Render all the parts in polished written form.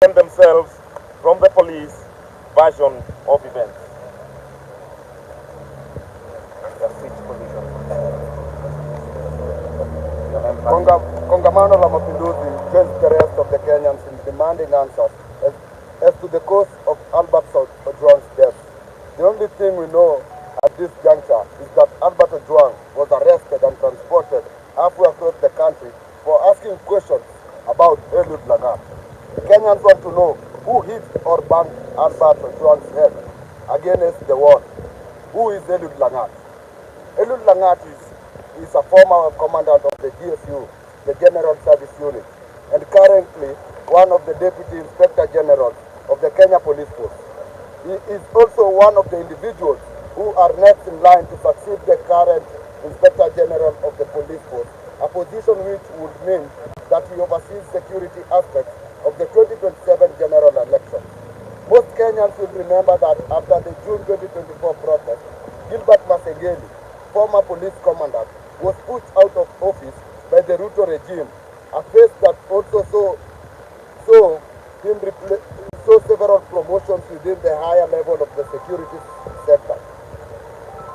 themselves from the police version of events. Kongamano la Mapinduzi joins the rest of the Kenyans in demanding answers as to the cause of Albert Ojwang's death. The only thing we know at this juncture is that Albert Ojwang was arrested and transported halfway across the country for asking questions about Eliud Lagat. Kenyans want to know who hit or banged Albert Ojwang's head against the wall. Who is Eliud Lagat? Eliud Lagat is a former commandant of the GSU, the General Service Unit, and currently one of the Deputy Inspector Generals of the Kenya Police Force. He is also one of the individuals who are next in line to succeed the current Inspector General of the Police Force, a position which would mean that he oversees security aspects of the 2027 general election. Most Kenyans will remember that after the June 2024 protest, Gilbert Masengeli, former police commandant, was pushed out of office by the Ruto regime, a phase that also saw several promotions within the higher level of the security sector.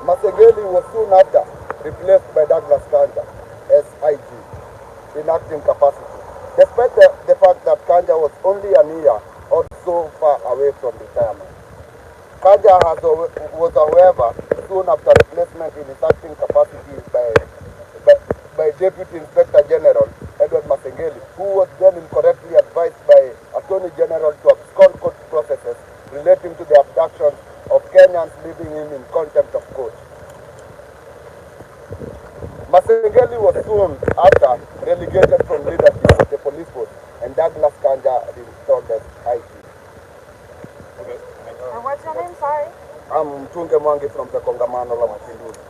Masengeli was soon after replaced by Douglas Kanja as IG in acting capacity, despite the fact that Kanja was only a year or so far away from retirement. Kanja was, however, soon after replacement in his acting capacity by Deputy Inspector General Edward Masengeli, who was then incorrectly advised by Attorney General to abscond court processes relating to the abduction of Kenyans, leaving him in contempt of court. Masengeli was soon after relegated from leadership of the police force, and Douglas Kanja installed as IG. Okay. And what's your name, sorry? I'm Mtunge Mwangi from the Kongamano la Mapinduzi.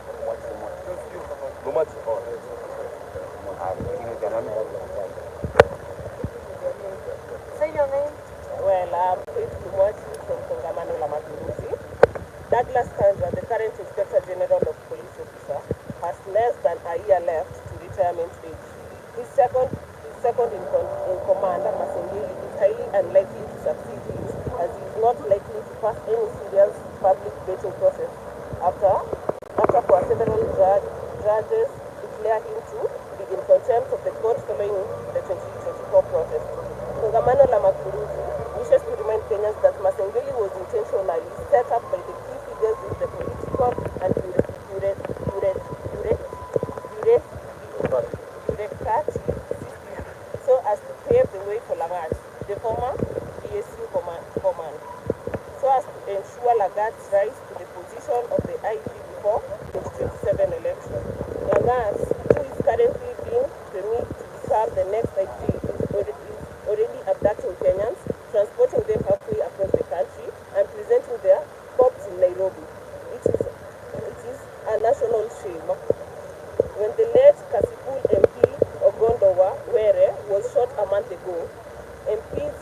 Say your name. Well, I'm Faith Lumwachi from Kongamano la Mapinduzi. Douglas Kanja, the current Inspector General of Police Officer, has less than a year left to retirement age. His second in command, Masengeli, is highly unlikely to succeed him, as he is not likely to pass any serious public vetting process after for several judges declare him to be in contempt of the court following the 2024 protest. Kongamano la Mapinduzi wishes to remind Kenyans that Masengeli was intentionally set up by the key figures in the political and bureaucratic so as to pave the way for Lagat, the former PSU command, so as to ensure Lagat's rise to the position of the IG before the 2027 election. Lagat, who is currently being permitted to become the next IG, is already abducting Kenyans, transporting them halfway across the country, and presenting their corpses in Nairobi. It is a national shame. When the late Kasipul MP Ogondowa Were was shot a month ago, MPs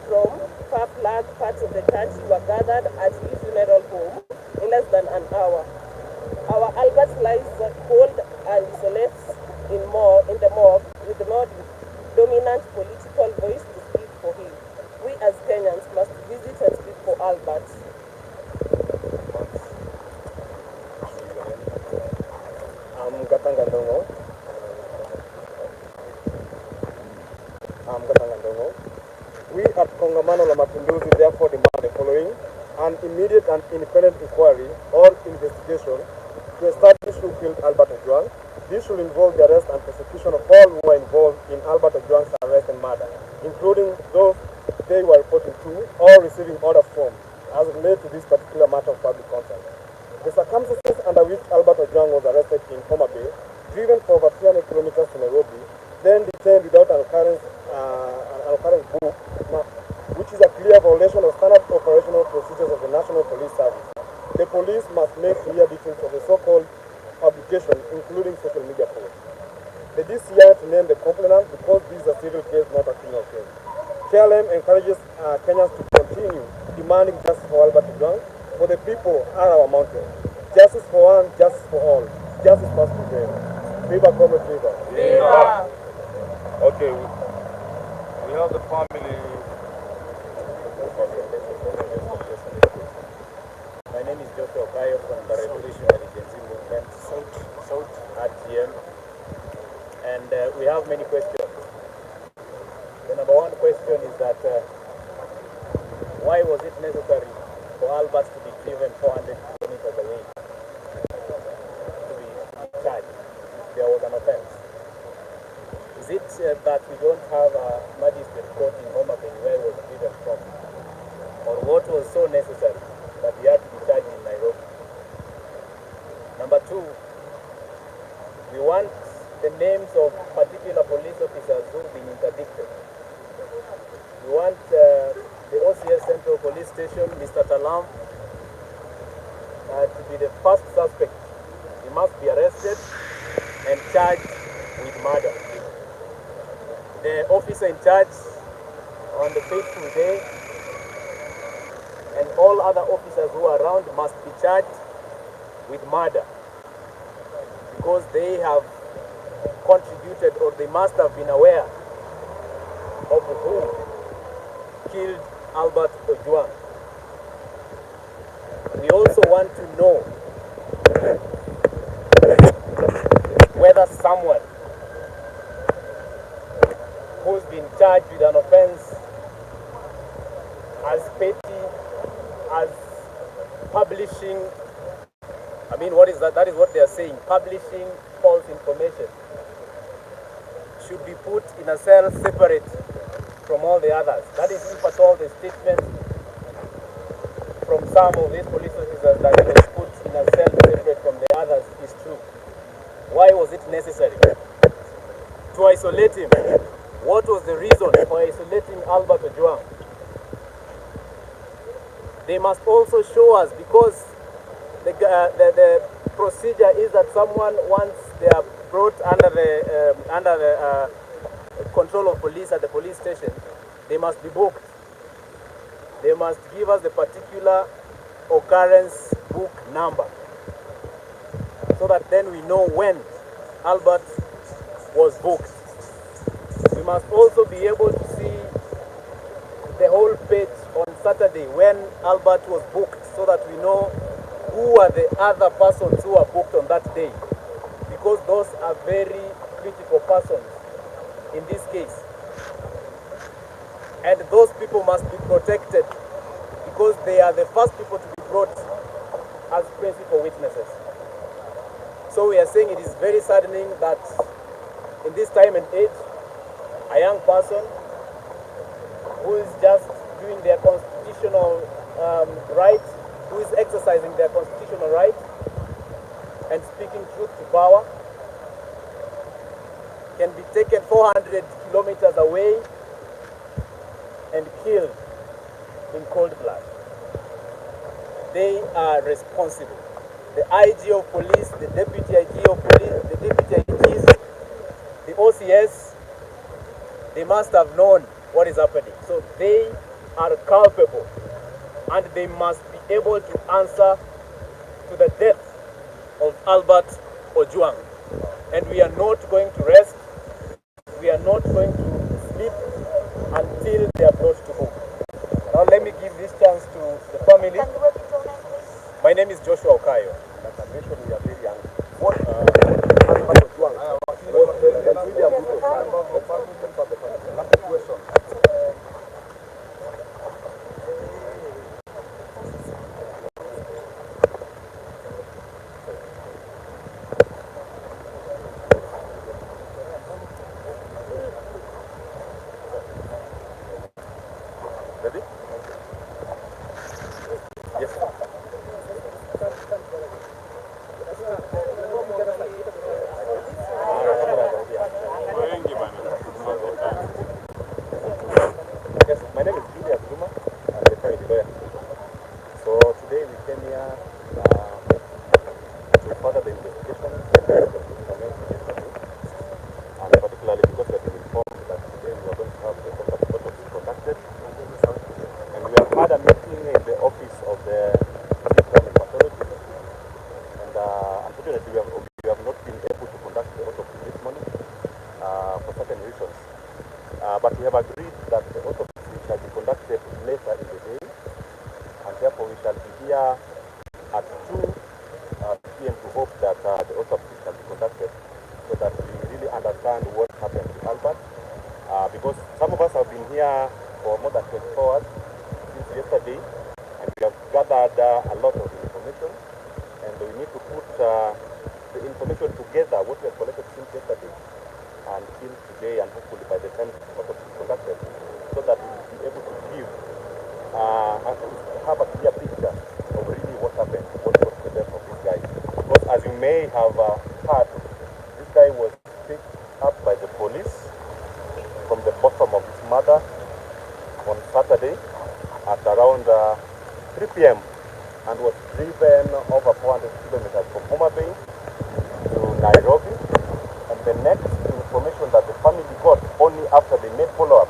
from far-flung parts of the country were gathered at his funeral home in less than an hour. Our Albert lies cold and desolate in the morgue with no dominant political voice to speak for him. We as Kenyans must visit and speak for Albert. We at Kongamano la Mapinduzi therefore demand the following: an immediate and independent inquiry or investigation to establish who killed Albert Ojwang. This should involve the arrest and prosecution of all who were involved in Albert Ojwang's arrest and murder, including those they were reporting to or receiving orders from, as related to this particular matter of public concern. The circumstances under which Albert Ojwang was arrested in Homa Bay, driven for over 300 kilometers to Nairobi, then detained without an occurrence book, which is a clear violation of standard operational procedures of the National Police Service. The police must make clear details of the so-called publication, including social media posts. The DCI to name the complainant because this is a civil case, not a criminal case. KLM encourages Kenyans to continue demanding justice for Albert Ojwang, for the people are our mountain. Justice for one, justice for all. Justice must prevail. Viva Comrade Viva. Viva! Okay, we have the family p.m. and we have many questions. The number one question is that why was it necessary for Albert to be driven 400 kilometers away to be charged? There was an offense. Is it that we don't have a magistrate court in Homa Bay where he was driven from? Or what was so necessary that he had to be charged in Nairobi? Number two, we want the names of particular police officers who've been interdicted. We want the OCS Central Police Station, Mr. Talam, to be the first suspect. He must be arrested and charged with murder. The officer in charge on the fateful day and all other officers who are around must be charged with murder because they have contributed, or they must have been aware of who killed Albert Ojwang. We also want to know whether someone who's been charged with an offense as petty as publishing, what is that? That is what they are saying, publishing false information, should be put in a cell separate from all the others. That is if at all the statement from some of these police officers that he was put in a cell separate from the others is true. Why was it necessary to isolate him? What was the reason for isolating Albert Ojwang? They must also show us, because the procedure is that someone, once they are brought under the control of police at the police station, they must be booked. They must give us the particular occurrence book number, so that then we know when Albert was booked. We must also be able to see the whole page on Saturday when Albert was booked, so that we know who are the other persons who are booked on that day, because those are very critical persons in this case. And those people must be protected because they are the first people to be brought as principal witnesses. So we are saying it is very saddening that in this time and age, a young person who is just doing their constitutional right, who is exercising their constitutional right and speaking truth to power, can be taken 400 kilometers away and killed in cold blood. They are responsible. The IG of police, the deputy IG of police, the deputy IGs, the OCS, they must have known what is happening. So they are culpable and they must be able to answer to the death of Albert Ojwang. And we are not going to rest. We are not going to sleep until they are brought to book. Now let me give this chance to the family. Can you repeat your name, please? My name is Joshua Okayo. Like I mentioned, we are very young. What Albert Ojwang was President William Ruto's son. That's the question. Ready? Yes. Yes, my name is Julius Zuma. I'm the family lawyer. So today we came here to further the investigation and particularly because we have been informed that today we are going to have the autopsy conducted. And we have had a meeting in the office of the Chief Government Authority. And unfortunately we have not been able to conduct the autopsy this morning for certain reasons. But we have agreed that the autopsy shall be conducted later in the day, and therefore we shall be here at 2 p.m. to hope that the autopsy shall be conducted. understand what happened in Albert, because some of us have been here for more than 24 hours since yesterday, and we have gathered a lot of information, and we need to put the information together, what we have collected since yesterday until today, and hopefully by the time autopsy is conducted, so that we will be able to give have a clear picture of really what happened, what was the death of this guy. Because as you may have heard, this guy was picked up by the police from the bottom of his mother on Saturday at around 3 p.m. and was driven over 400 kilometers from Homa Bay to Nairobi. And the next information that the family got only after they made follow-up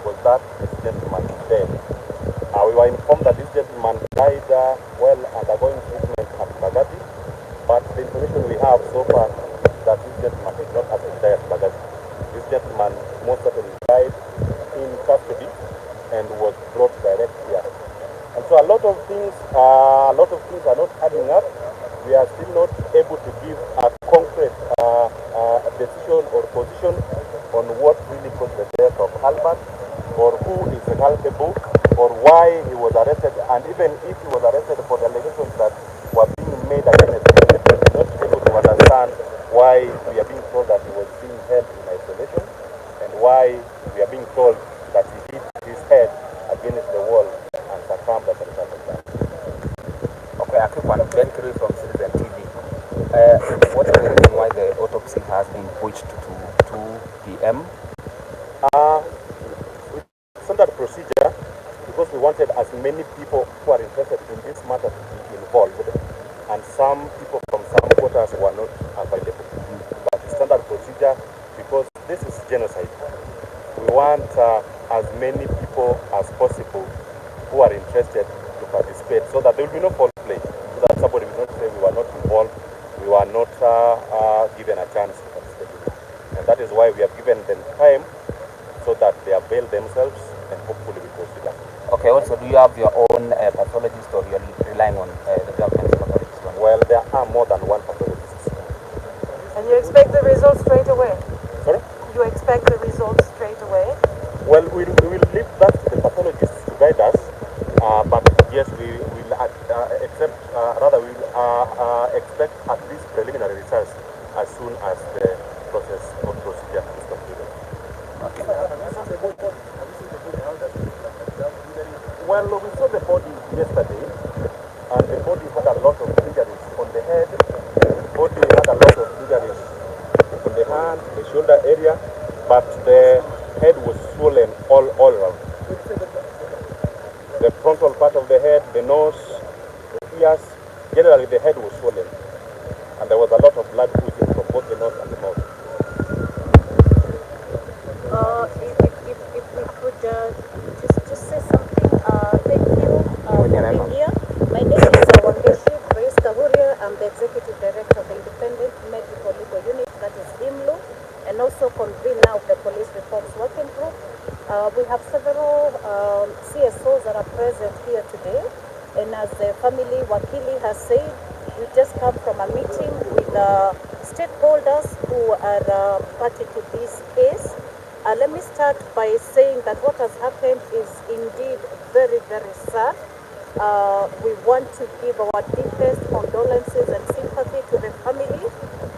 was that this gentleman is dead. We were informed that this gentleman died while undergoing treatment at Bagati, but the information we have so far is that this gentleman did not actually die at Bagati. This gentleman most certainly died in custody and was brought direct here. And so a lot of things are not adding up. We are still not able to give a concrete decision or position on what really caused the death of Albert, or who is culpable, or why he was arrested, and even if he was arrested for the allegations that were being made against him, we're not able to understand why we are being told that he was being held in isolation, and why we are being told that he hit his head against the wall and succumbed as a result of that. Okay, a quick one. Ben Kirill from Citizen TV. What is the reason why the autopsy has been pushed to 2 p.m.? Standard procedure, because we wanted as many people who are interested in this matter to be involved, and some people from some quarters were not available. But the standard procedure, because this is genocide, we want as many people as possible who are interested to participate, so that there will be no foul play, so that somebody will not say we were not involved, we were not given a chance to participate in it. And that is why we have given them time, so that they avail themselves, and hopefully we proceed. Okay, also, do you have your own pathologist, or you're relying on the government's pathologist? Well, there are more than one pathologist. And you expect the results straight away? Sorry? You expect the results straight away? Well, we will leave that to the pathologists to guide us, but yes, we will expect at least preliminary results as soon as the process or procedure is completed. Okay. Well, we saw the body yesterday, and the body had a lot of injuries on the head. The body had a lot of injuries on the hand, the shoulder area, but the head was swollen all around. The frontal part of the head, the nose, the ears, generally the head was swollen, and there was a lot of blood oozing from both the nose and the mouth. If we could just say something, thank you for being here. My name is Wangeshi Grace Kahuria. I'm the Executive Director of the Independent Medical Legal Unit, that is IMLU, and also convener of the Police Reforms Working Group. We have several CSOs that are present here today, and as the family Wakili has said, we just come from a meeting with stakeholders who are party to this case. Let me start by saying that what has happened is indeed very, very sad. We want to give our deepest condolences and sympathy to the family.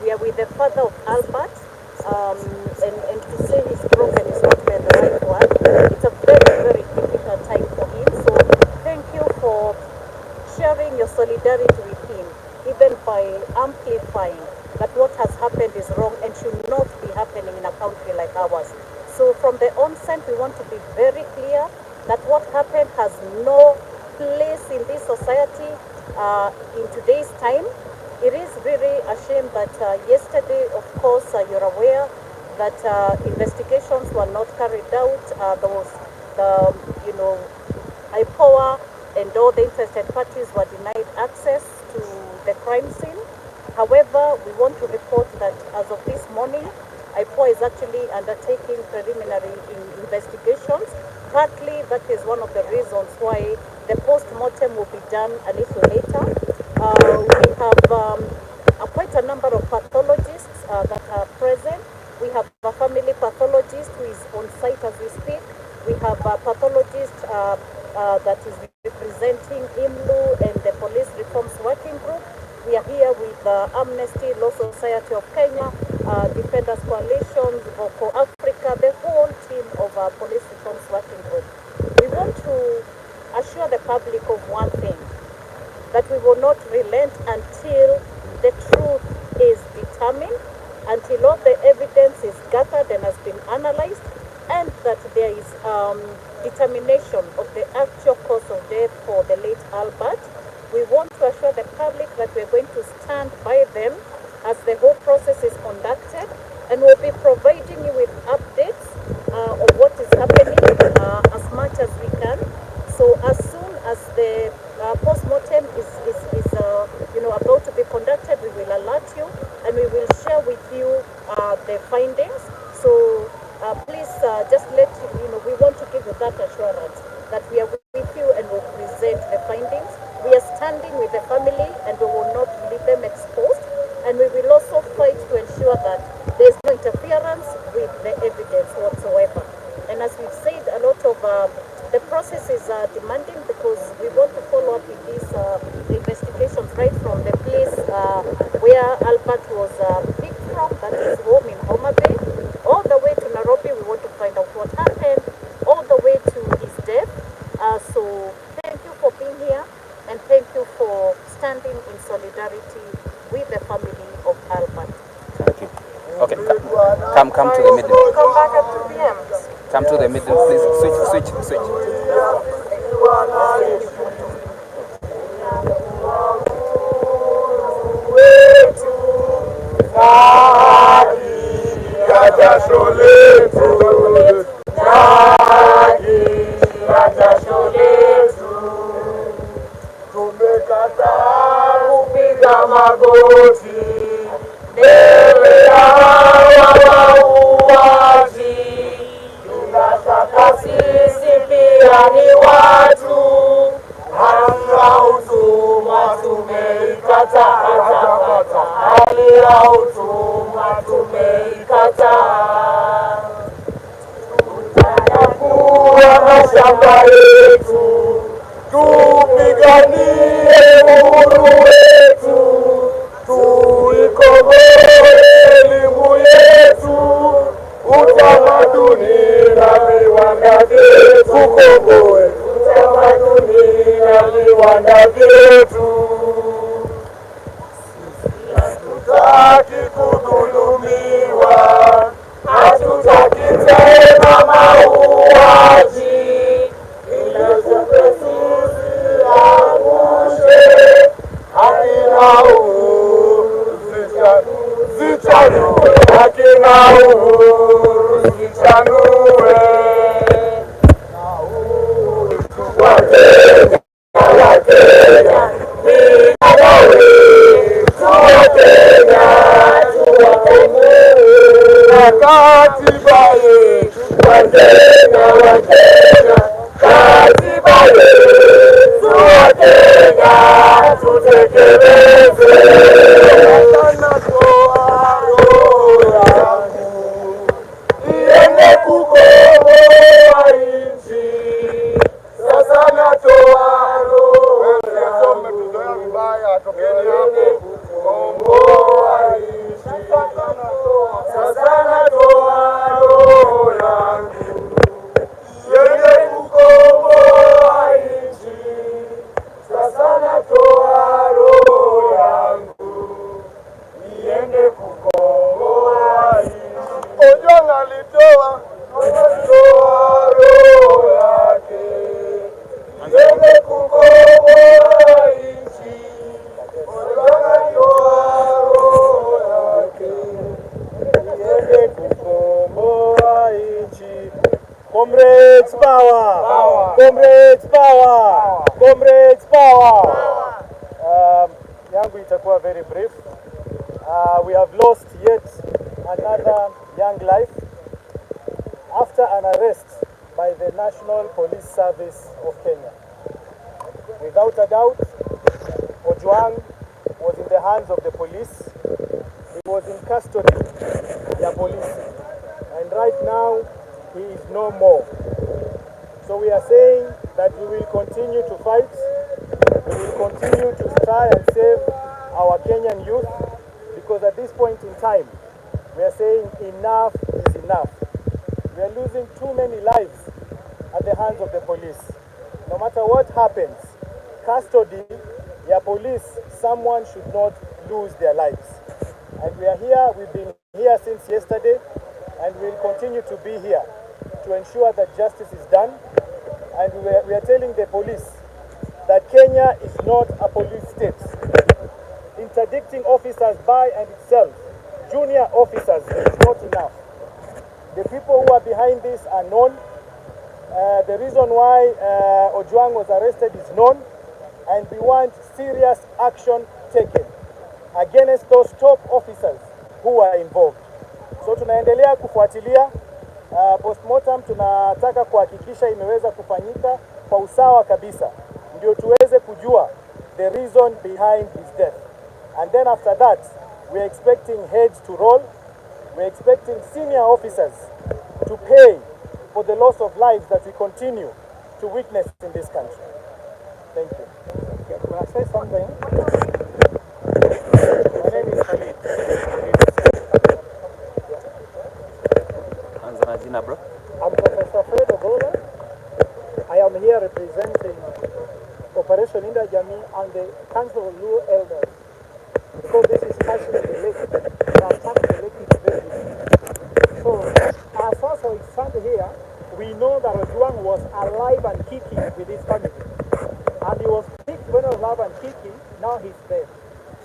We are with the father of Albert, and to say he's broken is not the right word. It's a very, very difficult time for him. So thank you for sharing your solidarity with him, even by amplifying that what has happened is wrong and should not be happening in a country like ours. So from the onset, we want to be very clear that what happened has no place in this society in today's time. It is really a shame that yesterday, of course, you're aware that investigations were not carried out. There was IPOA and all the interested parties were denied access to the crime scene. However, we want to report that as of this morning, IPOA is actually undertaking preliminary investigations. Partly, that is one of the reasons why the post-mortem will be done a little later. We have quite a number of pathologists that are present. We have a family pathologist who is on site as we speak. We have a pathologist that is representing IMLU and the Police Reforms Working Group. We are here with Amnesty, Law Society of Kenya, Defenders Coalition, for Africa, the whole team of Police Reforms Working Group. We want to assure the public of one thing, that we will not relent until the truth is determined, until all the evidence is gathered and has been analyzed, and that there is determination of the actual cause of death for the late Albert. We want to assure the public that we are going to stand by them as the whole process is conducted, and we'll be providing you with updates of what is happening as much as we can. So as soon as the post-mortem is about to be conducted, we will alert you and we will share with you the findings. So please just let you know, we want to give you that assurance that we are with you and will present the findings. We are standing with the family and we will not leave them exposed, and we will also fight to ensure that there is no interference with the evidence whatsoever. And as we've said, a lot of the process is demanding, because we want to follow up with these investigations right from the place where Albert was picked from, that is home in Homa Bay, all the way to Nairobi. We want to find out what happened, all the way to his death. So thank you for being here, and thank you for standing in solidarity with the family of Albert. Thank you. Okay, come to the middle. We'll come back at 2 p.m. Come to the middle, please. Switch. Tumekataa kupiga magoti mbele ya hawa wauaji. Tunataka sisi pia ni watu, hali ya utumwa tumeikataa, hali ya utumwa tumeikataa. Tutakuwa mashamba yetu, tupiganie uhuru wetu, tuikomboe elimu yetu, utamaduni na viwanda vyetu, tukomboe utamaduni na viwanda vyetu. Hatutaki kudhulumiwa, hatutaki tena mauaji. Ojwang alitoa roho yake iende kukomboa nchi. Ojwang alitoa roho yake iende kukomboa nchi. Comrades power! Comrades power! Comrades power! Yangu itakuwa very brief. We have lost yet another young life after an arrest by the National Police Service of Kenya. Without a doubt, Ojwang was in the hands of the police. was in custody ya police, and right now he is no more. So we are saying that we will continue to fight, we will continue to try and save our Kenyan youth, because at this point in time, we are saying enough is enough. We are losing too many lives at the hands of the police. No matter what happens, custody, ya police, someone should not lose their lives. And we are here, we've been here since yesterday, and we will continue to be here to ensure that justice is done. And we are telling the police that Kenya is not a police state. Interdicting officers by and itself, junior officers, is not enough. The people who are behind this are known. The reason why Ojwang was arrested is known, and we want serious action taken against those top officers who are involved. So tunaendelea kufuatilia postmortem, tunataka kuhakikisha imeweza kufanyika kwa usawa kabisa, ndio tuweze kujua the reason behind his death. And then after that, we are expecting heads to roll. We are expecting senior officers to pay for the loss of lives that we continue to witness in this country. Thank you. Can I say something? My name is Khalid. I'm Professor Fred Ogola. I am here representing Operation Inda Jamii and the Council of Luo Elders, because this is touching the lake, So, as far as we stand here, we know that Ojwang was alive and kicking with his family. And he was picked when he was alive and kicking, now he's dead.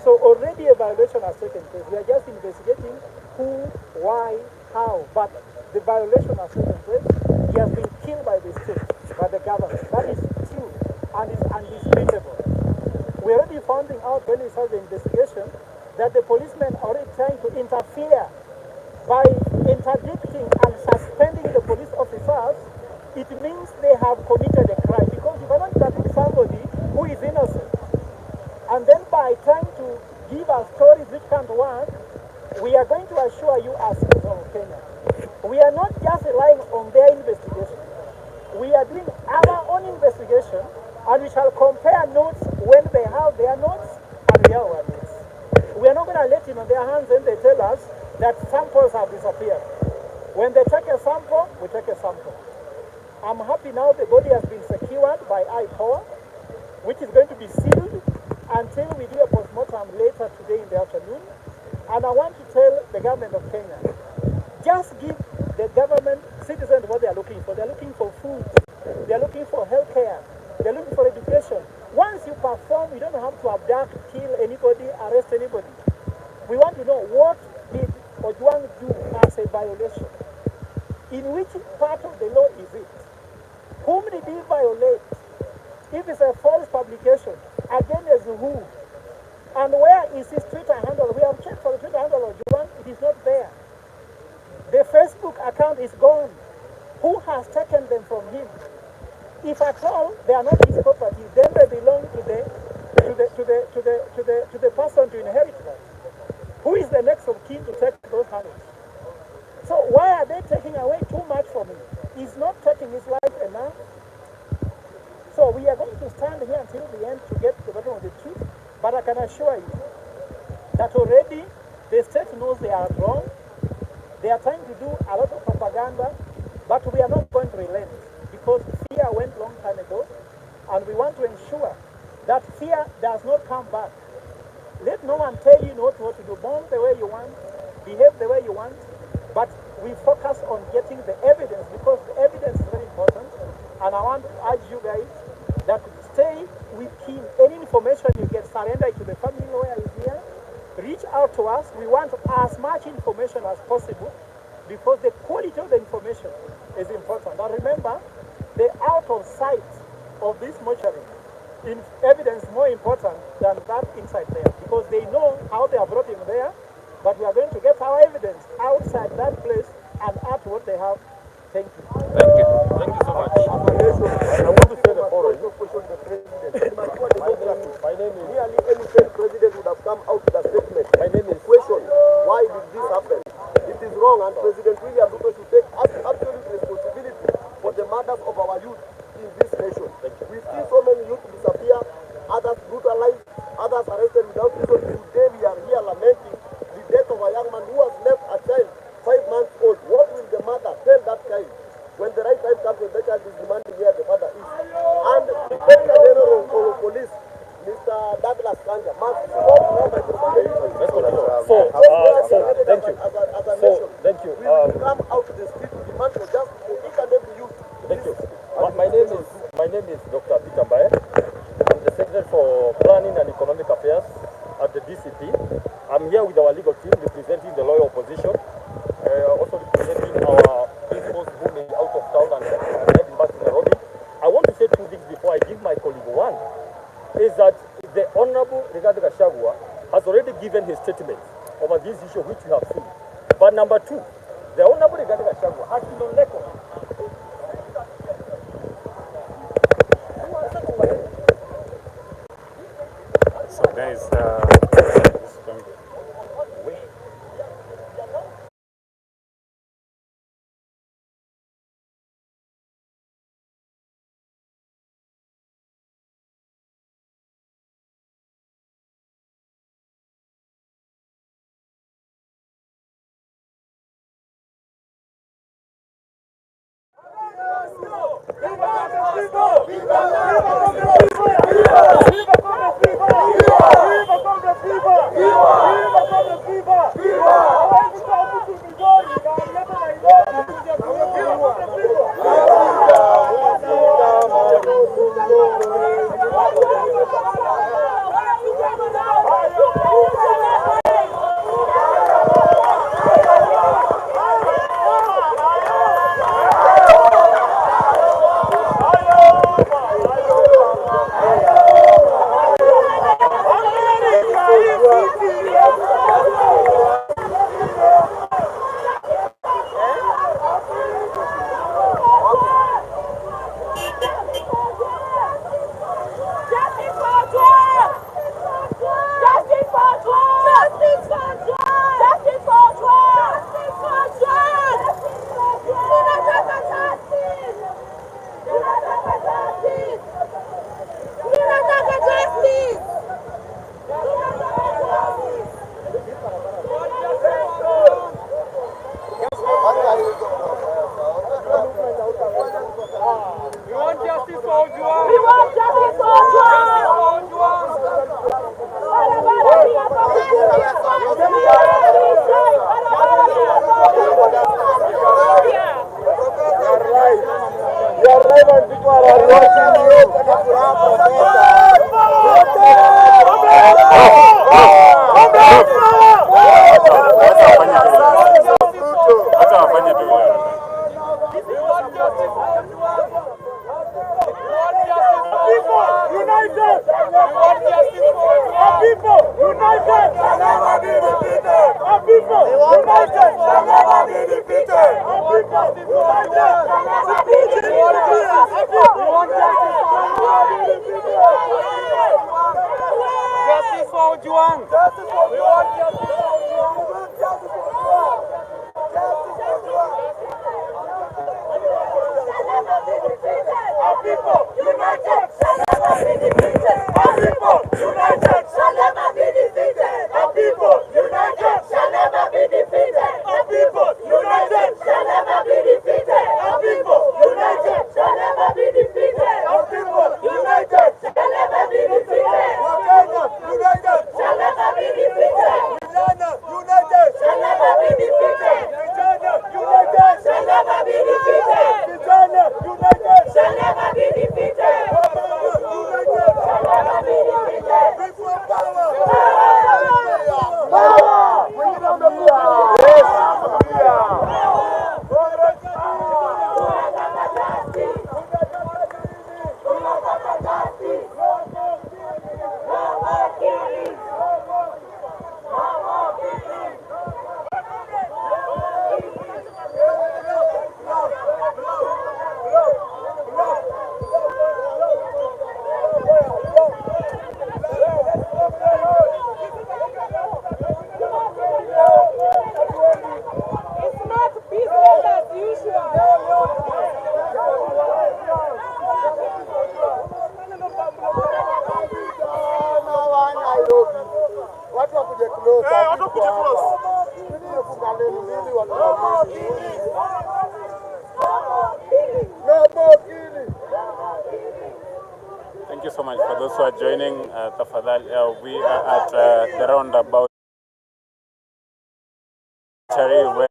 So already a violation has taken place. We are just investigating who, why, how, but the violation has taken place. He has been killed by the state, by the government. That is true and is undisputable. We already finding out when we started the investigation that the policemen are already trying to interfere by interdicting and suspending the police officers. It means they have committed a crime, because you cannot interdict somebody who is innocent. And then by trying to give us stories which can't work, we are going to assure you as citizens of Kenya, we are not just relying on their investigation. We are doing our own investigation, and we shall compare notes when they have their notes and we have our notes. We are not going to let it on their hands and they tell us that samples have disappeared. When they take a sample, we take a sample. I'm happy now the body has been secured by IPOA, which is going to be sealed until we do a postmortem later today in the afternoon. And I want to tell the government of Kenya, just give the government citizens what they are looking for. They are looking for food. They are looking for health care. They are looking for education. Once you perform, you don't have to abduct, kill anybody, arrest anybody. We want to know, what did Ojwang do as a violation? In which part of the law is it? Whom did he violate? If it's a false publication, against who? And where is his Twitter handle? We have checked for the Twitter handle of Ojwang. It is not there. The Facebook account is gone. Who has taken them from him? If at all they are not his property, then they belong to the person to inherit them. Who is the next of kin to take those handles? So why are they taking away too much from him? He's not taking his life enough. So we are going to stand here until the end to get to the bottom of the truth. But I can assure you that already the state knows they are wrong. They are trying to do a lot of propaganda, but we are not going to relent, because fear went long time ago, and we want to ensure that fear does not come back. Let no one tell you not what to do. Bomb the way you want, behave the way you want, but we focus on getting the evidence, because the evidence is very important. And I want to urge you guys that stay with him. Any information you get, surrender it to the family lawyer is here. Reach out to us. We want as much information as possible, because the quality of the information is important. And remember, the out of sight of this mortuary in evidence more important than that inside there, because they know how they have brought him there, but we are going to get our evidence outside that place and at what they have. Thank you. Thank you. Thank you so much. I want to say the following. My name is... Nearly any president would have come out with a statement. My name is question. Why Thank you. Come out to the street to demand for justice for each and every youth. Thank you. My name is Dr. Peter Mbaye. I'm the Secretary for Planning and Economic Affairs at the DCP. I'm here with our legal team representing the lawyer opposition, also representing our principals who may be out of town and heading back to Nairobi. I want to say two things before I give my colleague. One is that the Honorable Rigathi Gachagua has already given his statement over this issue which we have seen. But number two, the Honorable Rigathi Gachagua has been on record. So guys, this is going to Justice for Ojwang! We want justice for Our people united shall never be defeated. Our people united shall never be defeated. Our people united shall never be defeated. Our people united shall never be defeated. Our people united shall never be defeated. Our people united shall never be defeated. United shall never be defeated. Thank you so much for those who are joining. Tafadhali, we are at the roundabout where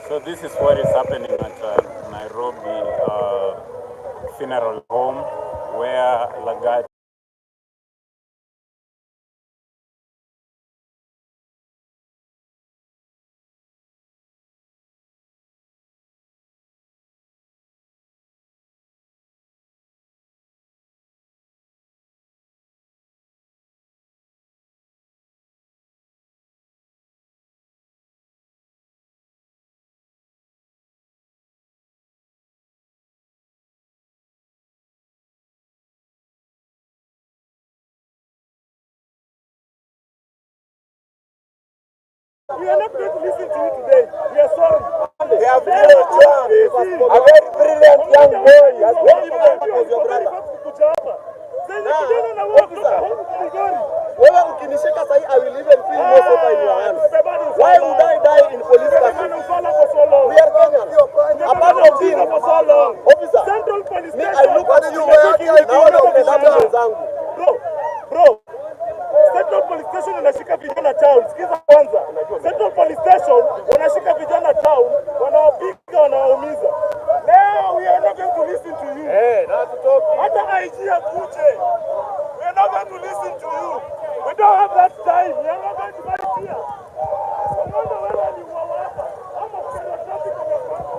so this is what is happening at Nairobi funeral home, where Lagat We are not going to listen to you today. We are sorry. They have been a very brilliant young boy. He has been as your brother. Now, officer, wewe ukinishika sahi, I will even feel more safer in your hands. Why would I die in police custody? We are Kenyans. Apart from being officer, me, I look at you naona ukitabu wenzangu. Bro, Central Police Station wanashika vijana town. Sikiza kwanza. Central Police Station wanashika vijana town, wanawapiga, wanawaumiza. Leo we are not going to listen to you. Hata IG akuje. We are not going to listen to you. We don't have that time. We are not going to fight here. Wanaona wewe ni wawapa. Ama kuna traffic wamepanga.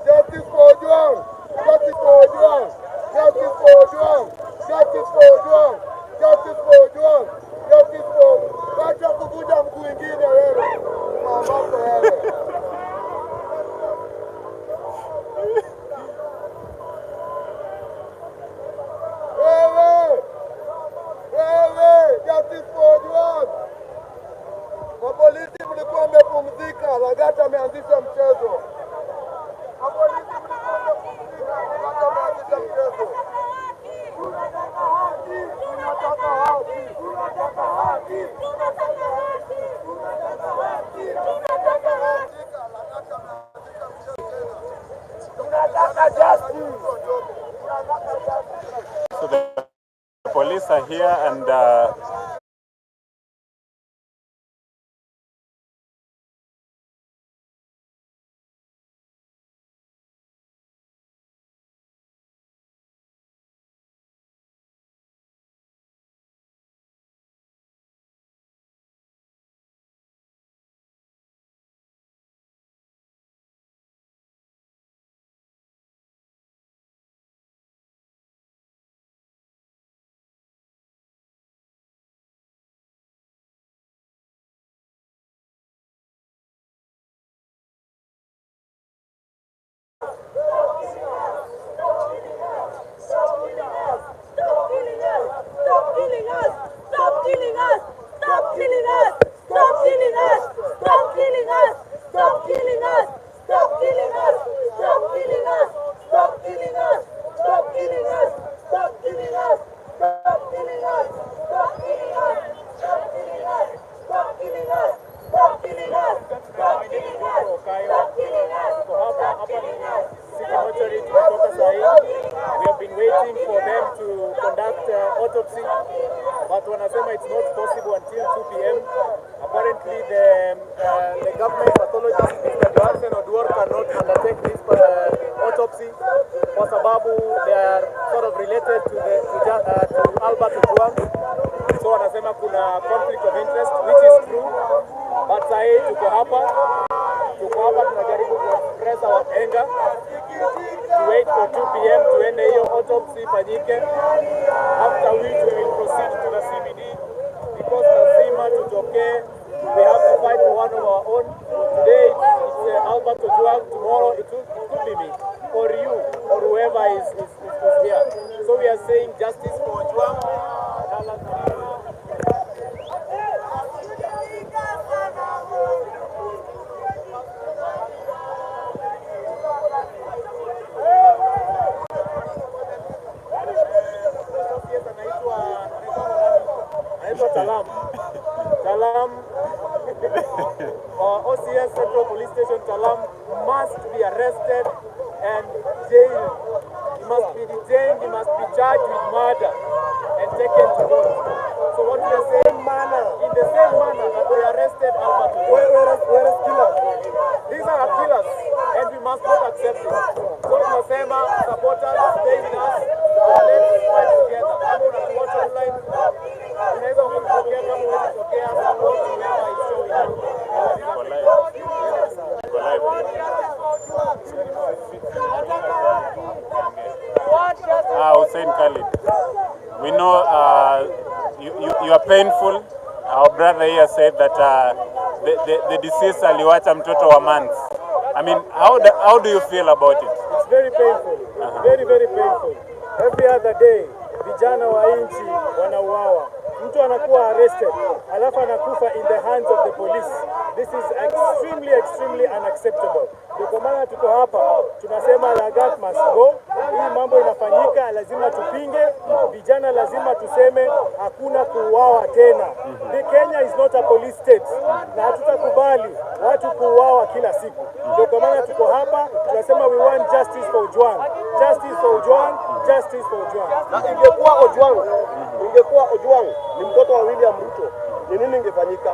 Justice for Ojwang! Justice for Ojwang! Justice for Ojwang! Justice for Ojwang! Justice for Ojwang! Justice for... Wacha kukuja mkuu ingine wewe. Mamako wewe. Wewe! Justice for Ojwang! Mapolisi mlikuwa mmepumzika, Lagat ameanzisha mchezo. So the police are here and but wanasema it's not possible until 2 p.m. Apparently the government pathologist Mr. Johnson Oduor cannot undertake this autopsy kwa sababu they are sort of related to Albert Ojwang. So wanasema kuna conflict of interest, which is true, but sahi tuko hapa tunajaribu kuexpress our anger to wait for 2 p.m. tuende hiyo autopsy ifanyike, after which we will proceed to the CBD because lazima tutokee. We have to fight for one of our own. Today it's Albert Ojwang, tomorrow it could be me or you or whoever is here. So we are saying justice for Ojwang. Talam, OCS Central Police Station Talam must be arrested and jailed. He must be detained, he must be charged with murder and taken to court. So what we are saying, in the same manner that we arrested Albert Ojwang, where is killers? These are killers and we must not accept it. So tunasema supporters, stay with us, let's fight together. Kama unatuwatch online, unaweza ukatokea, kama unaweza kutokea, support whoever is showing you. Hussein Khalid, we know you are painful. Our brother here said that the deceased aliwacha mtoto wa months. I mean, how do you feel about it? It's very painful, very painful. Every other day, vijana wa nchi wanauawa. Mtu anakuwa arrested, alafu anakufa in the hands of the police. This is extremely unacceptable. Ndio kwa maana tuko hapa, tunasema Lagat must go. Hii mambo inafanyika, lazima tupinge. Vijana lazima tuseme hakuna kuuawa tena. The Kenya is not a police state. Na hatutakubali watu kuuawa kila siku. Ndio kwa maana tuko hapa, tunasema we want justice for Ojwang. Justice for Ojwang, justice for Ojwang. Na ingekuwa Ojwang ni mtoto wa William Ruto, ni nini ingefanyika?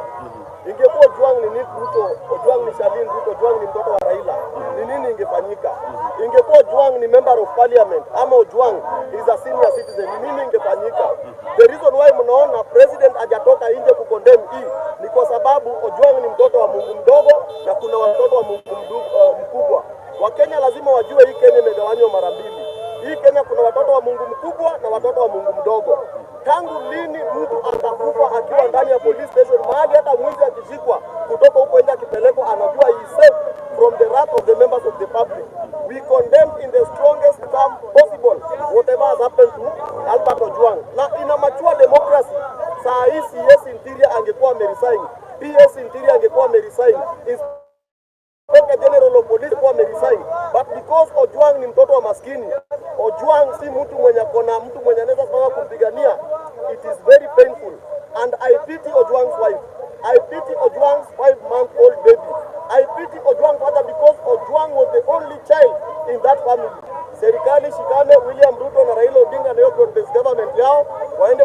Ingekuwa Ojwang ni Nick Ruto, Ojwang ni Shalin Ruto, Ojwang ni mtoto wa Raila, ni nini ingefanyika? Ingekuwa Ojwang ni member of parliament ama Ojwang is a senior citizen, ni nini ingefanyika? The reason why mnaona president hajatoka nje kukondemn hii ni kwa sababu Ojwang ni mtoto wa Mungu mdogo na kuna watoto wa Mungu mkubwa. Wakenya lazima wajue hii Kenya imegawanywa mara mbili. Hii Kenya kuna watoto wa Mungu mkubwa na watoto wa Mungu mdogo. Tangu lini mtu atakufa akiwa ndani ya police station, mahali hata mwizi akishikwa kutoka huko nje akipelekwa anajua he is safe from the wrath of the members of the public. We condemn in the strongest term possible whatever has happened to Albert Ojwang. Na in a mature democracy, saa hii CS Interior angekuwa ameresign, PS Interior angekuwa ameresign, Inspector General of Police angekuwa ameresign, but because Ojwang ni mtoto wa maskini, Ojwang si mtu mwenye anaweza sana kumpigania. It is very painful and I pity Ojwang's wife. I pity Ojwang's 5-month-old baby. I pity Ojwang's father because Ojwang was the only child in that family. Serikali shikane William Ruto na Raila Odinga na hiyo broad-based government yao waende